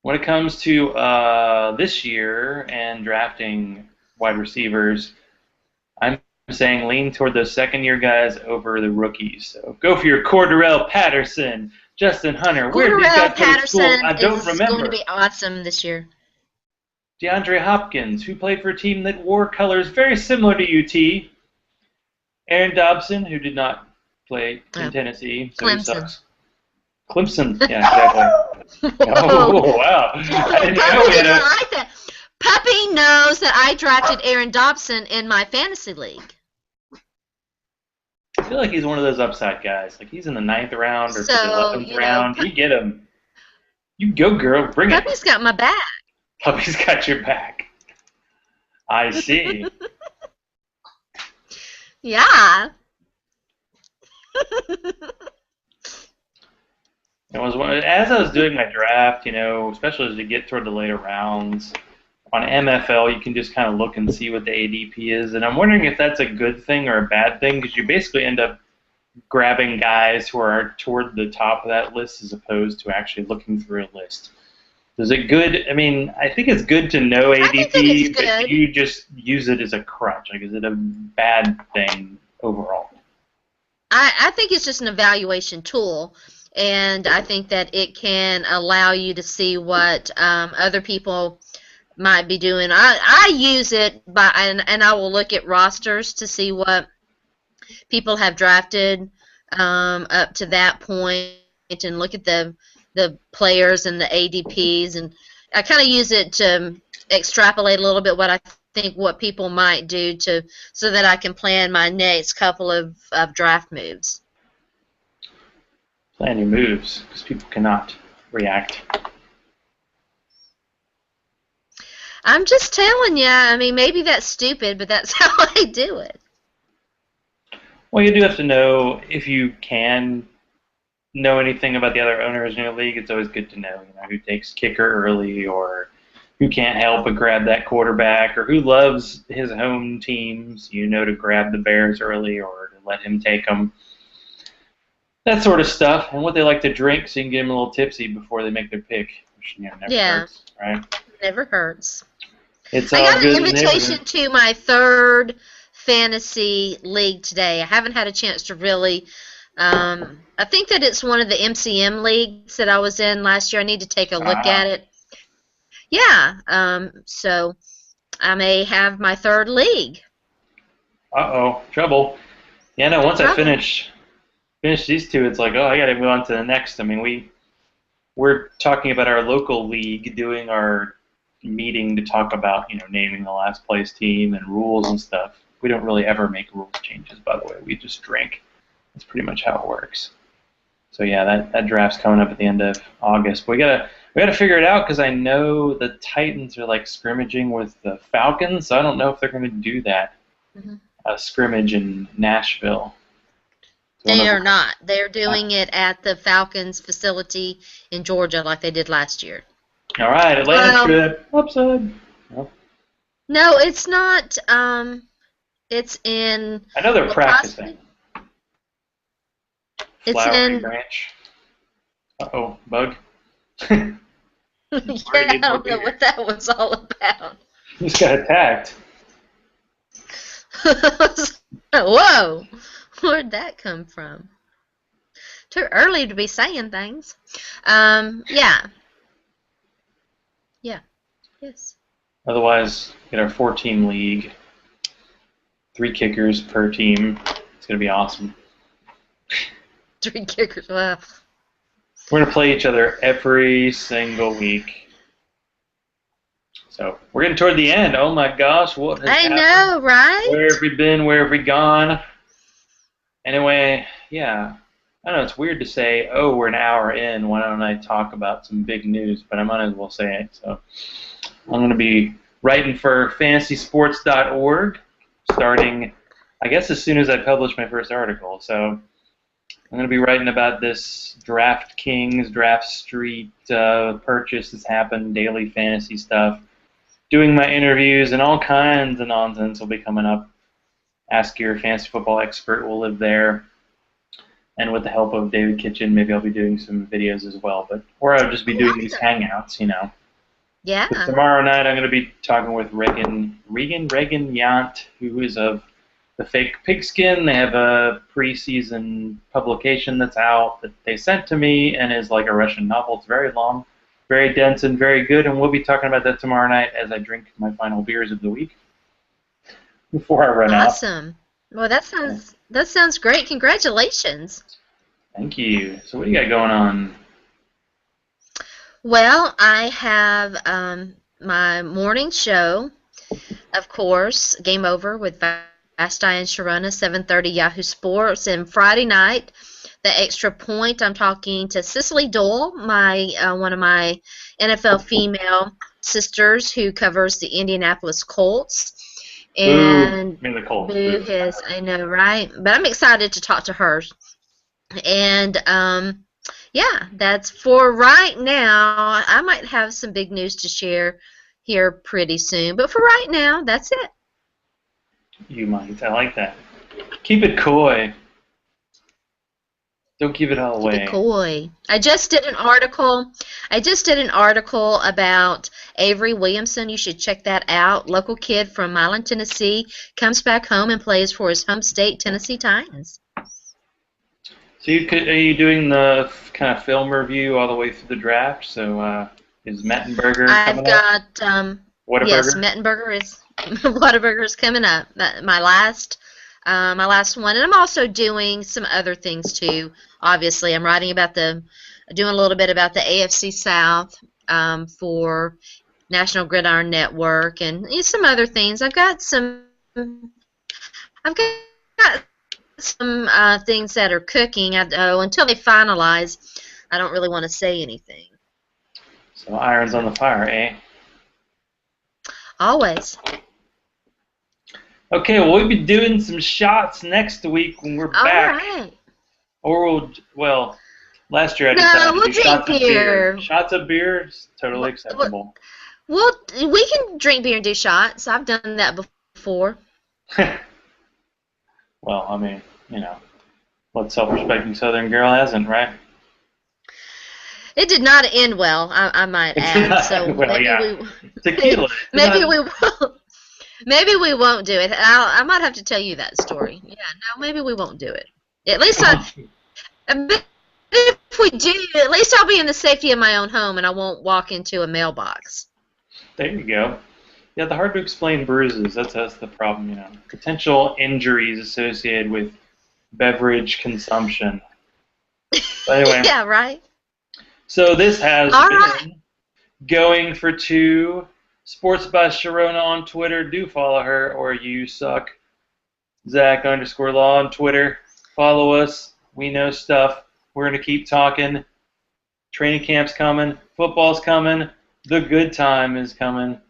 when it comes to this year and drafting wide receivers, I'm saying lean toward those second-year guys over the rookies. So go for your Cordarrelle Patterson, Justin Hunter. Where did these guys Cordarrelle go to school? Patterson I don't is remember. going to be awesome this year. DeAndre Hopkins, who played for a team that wore colors very similar to UT. Aaron Dobson, who did not play in Tennessee, so he Clemson. sucks. Clemson, yeah, exactly. Oh, wow. I didn't know we had a... like that. Puppy knows that I drafted Aaron Dobson in my fantasy league. I feel like he's one of those upside guys. Like he's in the 9th round or So, the 11th round. You get him. You go, girl. Bring it. Puppy's got my back. Puppy's got your back. I see. Yeah. As I was doing my draft, especially as you get toward the later rounds, on MFL, you can just kind of look and see what the ADP is. And I'm wondering if that's a good thing or a bad thing, because you basically end up grabbing guys who are toward the top of that list as opposed to actually looking through a list. Is it good? I mean, I think it's good to know ADP, but you just use it as a crutch. Like, is it a bad thing overall? I think it's just an evaluation tool, and I think that it can allow you to see what other people might be doing. I use it and I will look at rosters to see what people have drafted up to that point and look at the players and the ADPs, and I kind of use it to extrapolate a little bit what people might do so that I can plan my next couple of draft moves. Plan your moves, because people cannot react. I'm just telling you. I mean, maybe that's stupid, but that's how I do it. Well, you do have to know, if you can know anything about the other owners in your league, it's always good to know, who takes kicker early, or who can't help but grab that quarterback, or who loves his home teams, to grab the Bears early or to let him take them. That sort of stuff, and what they like to drink, so you can get them a little tipsy before they make their pick, which never hurts, right? Never hurts. It's all I got good an invitation to my third fantasy league today. I haven't had a chance to really. I think that it's one of the MCM leagues that I was in last year. I need to take a look at it. Yeah. So I may have my third league. Trouble. Yeah, no. Once I finish these two, it's like, I got to move on to the next. I mean, we're talking about our local league, doing our meeting to talk about, naming the last place team and rules and stuff. We don't really ever make rules changes, by the way. We just drink. That's pretty much how it works. So yeah, that draft's coming up at the end of August. But we gotta figure it out, because I know the Titans are like scrimmaging with the Falcons. So I don't know if they're going to do that scrimmage in Nashville. They are not. They're doing it at the Falcons facility in Georgia, like they did last year. All right, Atlanta trip. Upside. No, it's not. It's in. I know they're practicing. It's Flowering in. branch. Uh-oh, bug. Yeah, Already I need more don't know beer. what that was all about. You just got attacked. Whoa, where'd that come from? Too early to be saying things. Yeah, yeah, yes. Otherwise, get our 4-team league. 3 kickers per team. It's going to be awesome. 3 kickers. Well, We're going to play each other every single week. So we're getting toward the end. Oh my gosh, what has I happened? know, right? Where have we been? Where have we gone? Anyway, yeah. I know it's weird to say, oh, we're an hour in. Why don't I talk about some big news? But I might as well say it. So I'm going to be writing for fantasysports.org starting, I guess, as soon as I publish my first article. So I'm going to be writing about this DraftKings, Draft Street purchase that's happened, daily fantasy stuff, doing my interviews, and all kinds of nonsense will be coming up. Ask Your Fantasy Football Expert will live there. And with the help of David Kitchen, maybe I'll be doing some videos as well. Or I'll just be doing these hangouts, you know. Yeah. But tomorrow night I'm going to be talking with Regan Yant, who is of the Fake Pigskin. They have a preseason publication that's out that they sent to me and is like a Russian novel. It's very long, very dense, and very good. And we'll be talking about that tomorrow night as I drink my final beers of the week before I run out. Awesome. Well, that sounds great. Congratulations. Thank you. So what do you got going on? Well, I have my morning show, of course, Game Over with Zach and Sharona, 7:30 Yahoo Sports, and Friday night, the Extra Point. I'm talking to Cicely Doyle, one of my NFL female sisters who covers the Indianapolis Colts. And Boo. The Colts. Boo has, I know, right? But I'm excited to talk to her. And yeah, that's for right now. I might have some big news to share here pretty soon, but for right now, that's it. You might. I like that. Keep it coy. Don't give it all away. Keep it coy. I just did an article about Avery Williamson. You should check that out. Local kid from Milan, Tennessee, comes back home and plays for his home state, Tennessee Titans. So are you doing the kind of film review all the way through the draft? So is Mettenberger coming up? I've got yes, Mettenberger is Whataburger is coming up. My last one, and I'm also doing some other things too. Obviously, I'm doing a little bit about the AFC South for National Gridiron Network, and some other things. I've got some things that are cooking. Until they finalize, I don't really want to say anything. So irons on the fire, eh? Always. Okay, well, we'll be doing some shots next week when we're back. All right. Or last year I decided to do shots of beer. Shots of beer is totally acceptable. Well, we can drink beer and do shots. I've done that before. Well, I mean, what self-respecting Southern girl hasn't, right? It did not end well, I might add. So well, maybe tequila. Maybe we won't do it. I might have to tell you that story. Yeah, no, maybe we won't do it. At least if we do, at least I'll be in the safety of my own home and I won't walk into a mailbox. There you go. Yeah, the hard to explain bruises, that's the problem, Potential injuries associated with beverage consumption. But anyway. Yeah, right. So this has been Going for Two. Sports by Sharona on Twitter. Do follow her or you suck. Zach_Law on Twitter. Follow us. We know stuff. We're going to keep talking. Training camp's coming. Football's coming. The good time is coming.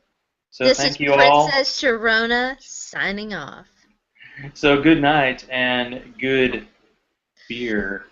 So thank you all. This is Princess Sharona signing off. So good night and good beer.